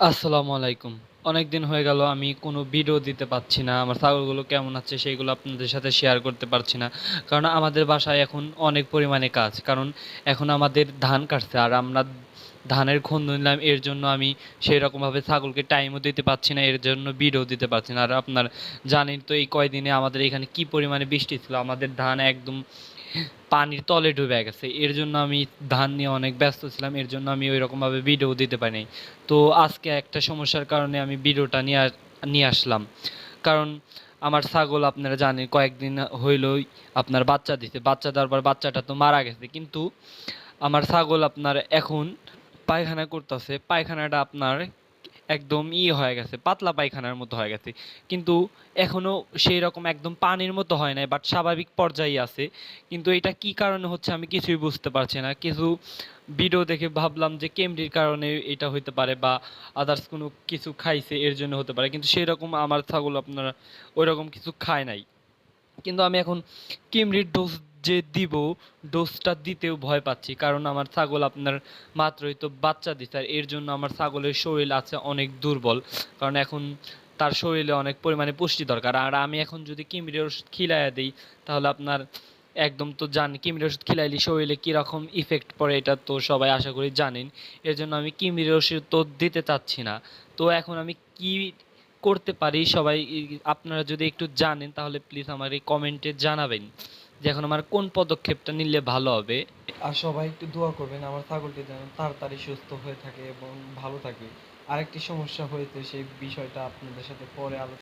আসসালামু আলাইকুম। অনেকদিন হয়ে গেল আমি কোনো ভিডিও দিতে পারছি না। আমার ছাগলগুলো কেমন আছে সেইগুলো আপনাদের সাথে শেয়ার করতে পারছি না। কারণ আমাদের বাসায় এখন অনেক পরিমাণে কাজ। কারণ এখন আমাদের ধান কাটছে আর আমরা ধানের খন্দ নিলাম, এর জন্য আমি সেইরকমভাবে ছাগলকে টাইমও দিতে পারছি না। এর জন্য ভিডিও দিতে পারছি না। আর আপনার জানেন তো এই কয়দিনে আমাদের এখানে কি পরিমাণে বৃষ্টি ছিল। আমাদের ধান একদম পানির তলে ডুবে গেছে। এর জন্য আমি ধান নিয়ে অনেক ব্যস্ত ছিলাম। এর জন্য আমি ওইরকমভাবে ভিডিও দিতে পারিনি। তো আজকে একটা সমস্যার কারণে আমি ভিডিওটা নিয়ে আসলাম। কারণ আমার ছাগল আপনারা জানেন কয়েকদিন হইলই আপনার বাচ্চা দিছে। বাচ্চা দেওয়ার পর বাচ্চাটা তো মারা গেছে। কিন্তু আমার ছাগল আপনার এখন পায়খানা করতেছে। পায়খানাটা আপনার একদম হয়ে গেছে, পাতলা পায়খানার মতো হয়ে গেছে। কিন্তু এখনো সেই রকম একদম পানির মতো হয় নাই, বাট স্বাভাবিক পর্যায়ে আছে। কিন্তু এটা কি কারণে হচ্ছে আমি কিছুই বুঝতে পারছি না। কিছু ভিডিও দেখে ভাবলাম যে কেমরির কারণে এটা হইতে পারে বা আদার্স কোনো কিছু খাইছে এর জন্য হতে পারে, কিন্তু সেই রকম আমার ছাগল আপনারা ওই রকম কিছু খায় নাই। কিন্তু আমি এখন কিমরির ডোজ যে দিব, ডোজটা দিতেও ভয় পাচ্ছি। কারণ আমার ছাগল আপনার মাত্রই তো বাচ্চা দিচ্ছে, আর এর জন্য আমার ছাগলের শরীর আছে অনেক দুর্বল। কারণ এখন তার শরীরে অনেক পরিমাণে পুষ্টি দরকার। আর আমি এখন যদি কিমরির ওষুধ খিলাইয়া দিই, তাহলে আপনার একদম তো জানি কিমরির ওষুধ খিলাইলে শরীরে কীরকম ইফেক্ট পড়ে, এটা তো সবাই আশা করি জানেন। এর জন্য আমি কিমরির ওষুধ তো দিতে চাচ্ছি না। তো এখন আমি কি করতে পারি, সবাই আপনারা যদি একটু জানেন তাহলে প্লিজ আমার এই কমেন্টে জানাবেন যে এখন আমার কোন পদক্ষেপটা নিলে ভালো হবে। আর সবাই একটু দোয়া করবেন আমার ছাগলটি যেন তাড়াতাড়ি সুস্থ হয়ে থাকে এবং ভালো থাকে। আরেকটি সমস্যা হয়েছে, সেই বিষয়টা আপনাদের সাথে পরে আলোচনা